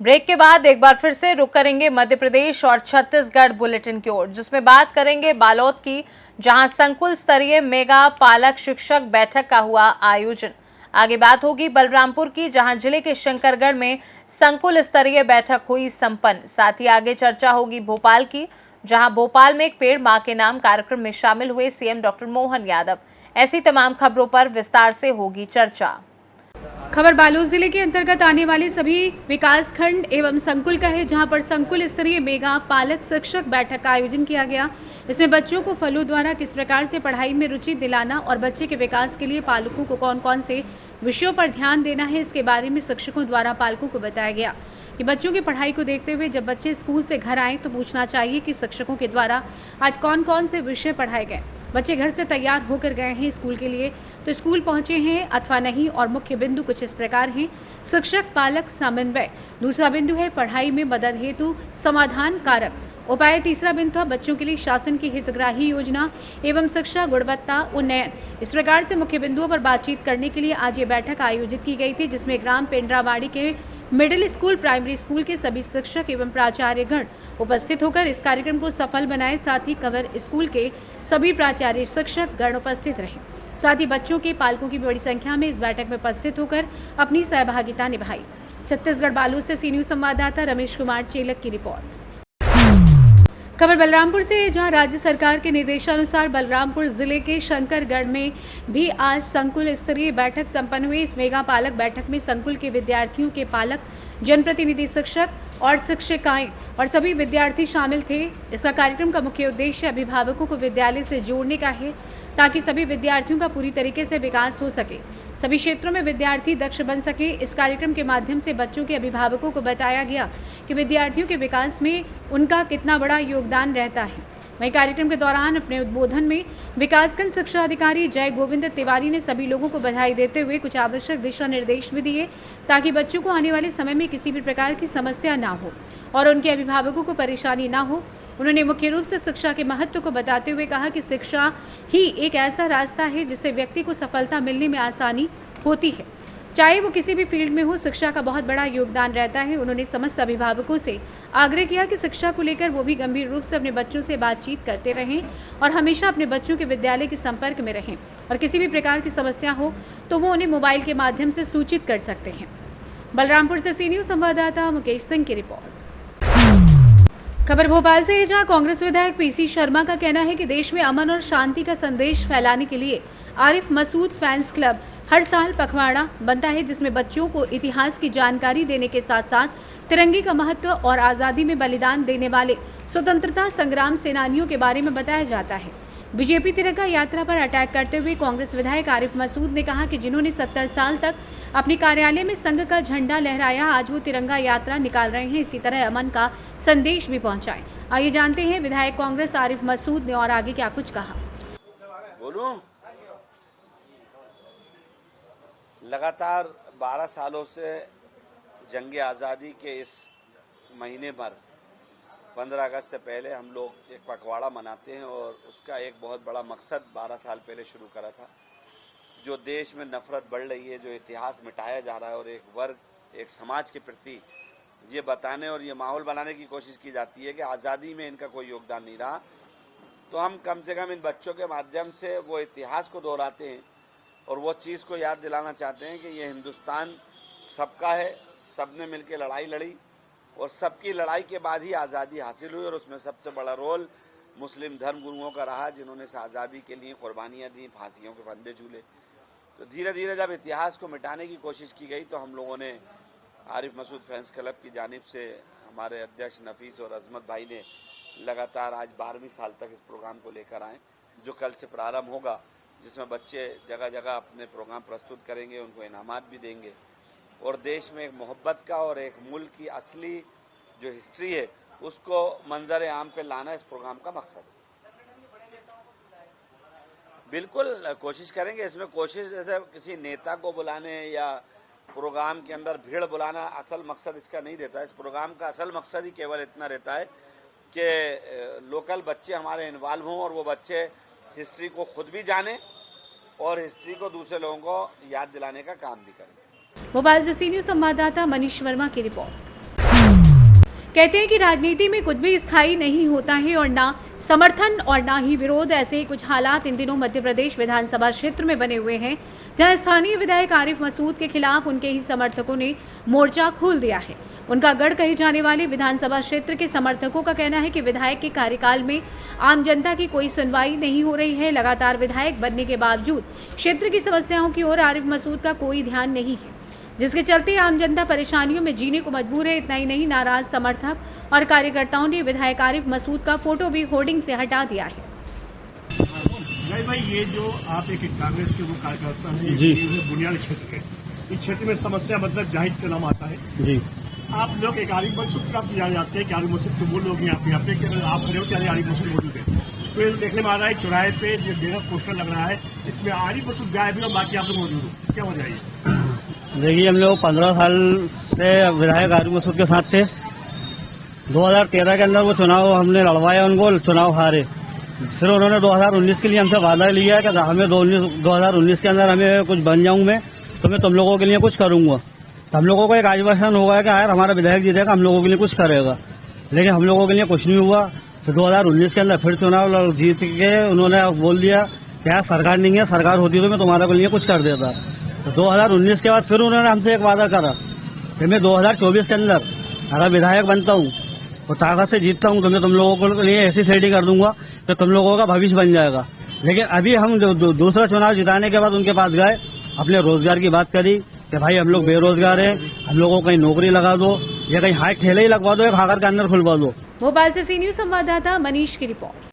Break के बाद एक बार फिर से रुक करेंगे मध्य प्रदेश और छत्तीसगढ़ बुलेटिन की ओर, जिसमें बात करेंगे बालोद की, जहां संकुल स्तरीय मेगा पालक शिक्षक बैठक का हुआ आयोजन। आगे बात होगी बलरामपुर की, जहां जिले के शंकरगढ़ में संकुल स्तरीय बैठक हुई संपन्न। साथ ही आगे चर्चा होगी भोपाल की, जहां भोपाल में एक पेड़ मां के नाम कार्यक्रम में शामिल हुए सीएम डॉक्टर मोहन यादव। ऐसी तमाम खबरों पर विस्तार से होगी चर्चा। खबर बालोद जिले के अंतर्गत आने वाले सभी विकासखंड एवं संकुल का है, जहां पर संकुल स्तरीय मेगा पालक शिक्षक बैठक का आयोजन किया गया। इसमें बच्चों को फलों द्वारा किस प्रकार से पढ़ाई में रुचि दिलाना और बच्चे के विकास के लिए पालकों को कौन कौन से विषयों पर ध्यान देना है, इसके बारे में शिक्षकों द्वारा पालकों को बताया गया कि बच्चों की पढ़ाई को देखते हुए जब बच्चे स्कूल से घर आए तो पूछना चाहिए कि शिक्षकों के द्वारा आज कौन कौन से विषय पढ़ाए गए। बच्चे घर से तैयार होकर गए हैं स्कूल के लिए तो स्कूल पहुंचे हैं अथवा नहीं, और मुख्य बिंदु कुछ इस प्रकार हैं। शिक्षक पालक समन्वय, दूसरा बिंदु है पढ़ाई में मदद हेतु समाधान कारक उपाय, तीसरा बिंदु था बच्चों के लिए शासन की हितग्राही योजना एवं शिक्षा गुणवत्ता उन्नयन। इस प्रकार से मुख्य बिंदुओं पर बातचीत करने के लिए आज ये बैठक आयोजित की गई थी, जिसमें ग्राम पेंड्रावाड़ी के मिडिल स्कूल प्राइमरी स्कूल के सभी शिक्षक एवं प्राचार्यगण उपस्थित होकर इस कार्यक्रम को सफल बनाए। साथ ही कवर स्कूल के सभी प्राचार्य शिक्षक गण उपस्थित रहे। साथ ही बच्चों के पालकों की बड़ी संख्या में इस बैठक में उपस्थित होकर अपनी सहभागिता निभाई। छत्तीसगढ़ बालोद से सी न्यूज संवाददाता रमेश कुमार चेलक की रिपोर्ट। खबर बलरामपुर से, जहां राज्य सरकार के निर्देशानुसार बलरामपुर जिले के शंकरगढ़ में भी आज संकुल स्तरीय बैठक संपन्न हुई। इस मेगा पालक बैठक में संकुल के विद्यार्थियों के पालक, जनप्रतिनिधि शिक्षक और शिक्षिकाएं और सभी विद्यार्थी शामिल थे। इसका कार्यक्रम का मुख्य उद्देश्य अभिभावकों को विद्यालय से जोड़ने का है, ताकि सभी विद्यार्थियों का पूरी तरीके से विकास हो सके, सभी क्षेत्रों में विद्यार्थी दक्ष बन सके। इस कार्यक्रम के माध्यम से बच्चों के अभिभावकों को बताया गया कि विद्यार्थियों के विकास में उनका कितना बड़ा योगदान रहता है। वहीं कार्यक्रम के दौरान अपने उद्बोधन में विकासखंड शिक्षा अधिकारी जय गोविंद तिवारी ने सभी लोगों को बधाई देते हुए कुछ आवश्यक दिशा निर्देश भी दिए, ताकि बच्चों को आने वाले समय में किसी भी प्रकार की समस्या ना हो और उनके अभिभावकों को परेशानी ना हो। उन्होंने मुख्य रूप से शिक्षा के महत्व को बताते हुए कहा कि शिक्षा ही एक ऐसा रास्ता है जिससे व्यक्ति को सफलता मिलने में आसानी होती है, चाहे वो किसी भी फील्ड में हो। शिक्षा का बहुत बड़ा योगदान रहता है। उन्होंने समस्त अभिभावकों से आग्रह किया कि शिक्षा को लेकर वो भी गंभीर रूप से अपने बच्चों से बातचीत करते रहें और हमेशा अपने बच्चों के विद्यालय के संपर्क में रहें, और किसी भी प्रकार की समस्या हो तो वो उन्हें मोबाइल के माध्यम से सूचित कर सकते हैं। बलरामपुर से सी न्यूज संवाददाता मुकेश सिंह की रिपोर्ट। खबर भोपाल से है, जहां कांग्रेस विधायक पीसी शर्मा का कहना है कि देश में अमन और शांति का संदेश फैलाने के लिए आरिफ मसूद फैंस क्लब हर साल पखवाड़ा बनता है, जिसमें बच्चों को इतिहास की जानकारी देने के साथ साथ तिरंगे का महत्व और आज़ादी में बलिदान देने वाले स्वतंत्रता संग्राम सेनानियों के बारे में बताया जाता है। बीजेपी तिरंगा यात्रा पर अटैक करते हुए कांग्रेस विधायक आरिफ मसूद ने कहा कि जिन्होंने 70 साल तक अपने कार्यालय में संघ का झंडा लहराया, आज वो तिरंगा यात्रा निकाल रहे हैं। इसी तरह अमन का संदेश भी पहुंचाएं। आइए जानते हैं विधायक कांग्रेस आरिफ मसूद ने और आगे क्या कुछ कहा। बोलूं, लगातार 12 सालों से जंग आज़ादी के इस महीने पर 15 अगस्त से पहले हम लोग एक पखवाड़ा मनाते हैं, और उसका एक बहुत बड़ा मकसद 12 साल पहले शुरू करा था। जो देश में नफरत बढ़ रही है, जो इतिहास मिटाया जा रहा है और एक वर्ग, एक समाज के प्रति ये बताने और ये माहौल बनाने की कोशिश की जाती है कि आज़ादी में इनका कोई योगदान नहीं रहा, तो हम कम से कम इन बच्चों के माध्यम से वो इतिहास को दोहराते हैं और वो चीज़ को याद दिलाना चाहते हैं कि ये हिंदुस्तान सबका है, सबने मिलकर लड़ाई लड़ी और सबकी लड़ाई के बाद ही आज़ादी हासिल हुई, और उसमें सबसे बड़ा रोल मुस्लिम धर्मगुरुओं का रहा, जिन्होंने इस आज़ादी के लिए कुर्बानियाँ दी, फांसियों के फंदे झूले। तो धीरे धीरे जब इतिहास को मिटाने की कोशिश की गई तो हम लोगों ने आरिफ मसूद फैंस क्लब की जानिब से हमारे अध्यक्ष नफीस और अजमत भाई ने लगातार आज 12वीं साल तक इस प्रोग्राम को लेकर आए, जो कल से प्रारंभ होगा, जिसमें बच्चे जगह जगह अपने प्रोग्राम प्रस्तुत करेंगे, उनको इनामात भी देंगे, और देश में एक मोहब्बत का और एक मुल्क की असली जो हिस्ट्री है उसको मंजर आम पे लाना इस प्रोग्राम का मकसद है। बिल्कुल कोशिश करेंगे। इसमें कोशिश जैसे किसी नेता को बुलाने या प्रोग्राम के अंदर भीड़ बुलाना असल मकसद इसका नहीं रहता है। इस प्रोग्राम का असल मकसद ही केवल इतना रहता है कि लोकल बच्चे हमारे इन्वॉल्व हों और वो बच्चे हिस्ट्री को खुद भी जानें और हिस्ट्री को दूसरे लोगों को याद दिलाने का काम भी करें। भोपाल से सी न्यूज संवाददाता मनीष वर्मा की रिपोर्ट। कहते हैं कि राजनीति में कुछ भी स्थायी नहीं होता है और ना समर्थन और ना ही विरोध। ऐसे ही कुछ हालात इन दिनों मध्य प्रदेश विधानसभा क्षेत्र में बने हुए हैं, जहां स्थानीय विधायक आरिफ मसूद के खिलाफ उनके ही समर्थकों ने मोर्चा खोल दिया है। उनका गढ़ कहे जाने वाले विधानसभा क्षेत्र के समर्थकों का कहना है कि विधायक के कार्यकाल में आम जनता की कोई सुनवाई नहीं हो रही है। लगातार विधायक बनने के बावजूद क्षेत्र की समस्याओं की ओर आरिफ मसूद का कोई ध्यान नहीं है, जिसके चलते आम जनता परेशानियों में जीने को मजबूर है। इतना ही नहीं, नाराज समर्थक और कार्यकर्ताओं ने विधायक आरिफ मसूद का फोटो भी होर्डिंग से हटा दिया है। भाई ये जो आप एक कांग्रेस के वो कार्यकर्ता हैं जी, बुनियादी क्षेत्र के इस क्षेत्र में समस्या मतलब जाहिद का नाम आता है जी। आप लोग एक आरिफ मसूद का जाने जाते हैं कि आरिफ मसूद तो वो लोग यहाँ पे कि अगर आप खड़े हो तो आरिफ मसूद मौजूद है। तो ये देखने में आ रहा है चौराहे पे जो मेरा पोस्टर लग रहा है इसमें आरिफ मसूद गायब है और बाकी आप लोग मौजूद हो, क्या हो जाएगी? देखिए, हम लोग 15 साल से विधायक आरिफ मसूद के साथ थे। 2013 के अंदर वो चुनाव हमने लड़वाया, उनको चुनाव हारे। फिर उन्होंने 2019 के लिए हमसे वादा लिया कि हमें 2019 के अंदर हमें कुछ बन जाऊं मैं, तो मैं तुम लोगों के लिए कुछ करूंगा। तो हम लोगों को एक आश्वासन होगा कि यार हमारा विधायक जीतेगा, हम लोगों के लिए कुछ करेगा। लेकिन हम लोगों के लिए कुछ नहीं हुआ। फिर 2019 के अंदर फिर चुनाव जीत के उन्होंने बोल दिया कि यार सरकार नहीं है, सरकार होती तो मैं तुम्हारे के लिए कुछ कर देता। तो 2019 के बाद फिर उन्होंने हमसे एक वादा करा कि मैं 2024 के अंदर अगर विधायक बनता हूँ और ताकत से जीतता हूँ तो मैं तुम लोगों के लिए ऐसी सेटिंग कर दूंगा कि तुम लोगों का भविष्य बन जाएगा। लेकिन अभी हम दूसरा चुनाव जिताने के बाद उनके पास गए, अपने रोजगार की बात करी कि भाई हम लोग बेरोजगार हैं, हम लोगों को कहीं नौकरी लगा दो या कहीं हाथ ठेले ही लगवा दो, एक खाकर के अंदर खुलवा दो। भोपाल से सी न्यूज संवाददाता मनीष की रिपोर्ट।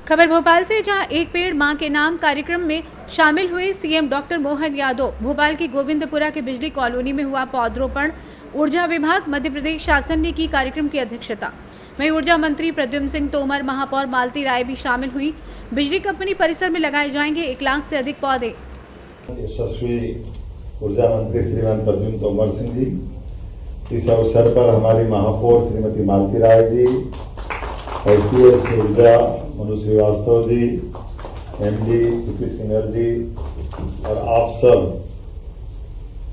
खबर भोपाल से, जहां एक पेड़ मां के नाम कार्यक्रम में शामिल हुए सीएम डॉक्टर मोहन यादव। भोपाल की गोविंदपुरा के बिजली कॉलोनी में हुआ पौधरोपण। ऊर्जा विभाग मध्य प्रदेश शासन ने की कार्यक्रम की अध्यक्षता। वहीं ऊर्जा मंत्री प्रद्युम्न सिंह तोमर, महापौर मालती राय भी शामिल हुई। बिजली कंपनी परिसर में लगाए जाएंगे 1 लाख से अधिक पौधे। यशस्वी ऊर्जा मंत्री श्रीमान प्रद्युम्न तोमर सिंह जी, इस अवसर पर हमारी महापौर श्रीमती मालती राय जी, ICS ऊर्जा Manu Srivastava ji, MD CP singer जी और आप सब,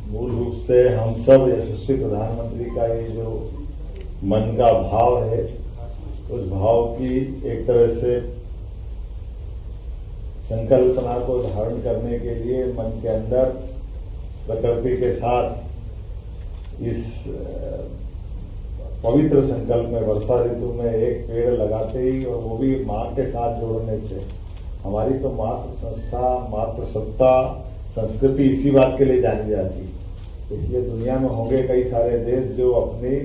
मूल रूप से हम सब यशस्वी प्रधानमंत्री का ये जो मन का भाव है, उस भाव की एक तरह से संकल्पना को धारण करने के लिए मन के अंदर प्रकृति के साथ इस पवित्र संकल्प में वर्षा ऋतु में एक पेड़ लगाते ही, और वो भी मां के साथ जोड़ने से, हमारी तो मातृ संस्था, मातृ सत्ता, संस्कृति इसी बात के लिए जानी जाती है। इसलिए दुनिया में होंगे कई सारे देश जो अपनी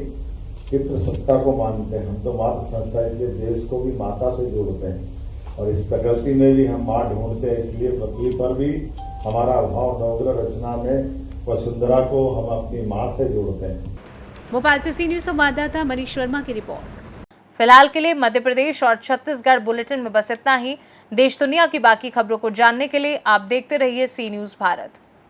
पितृ सत्ता को मानते हैं, हम तो मातृ संस्था, इसलिए देश को भी माता से जोड़ते हैं और इस प्रकृति में भी हम मां ढूंढते हैं। इसलिए पृथ्वी पर भी हमारा भाव नवग्रह रचना में वसुंधरा को हम अपनी मां से जोड़ते हैं। भोपाल से सी न्यूज संवाददाता मनीष वर्मा की रिपोर्ट। फिलहाल के लिए मध्य प्रदेश और छत्तीसगढ़ बुलेटिन में बस इतना ही। देश दुनिया की बाकी खबरों को जानने के लिए आप देखते रहिए सी न्यूज भारत।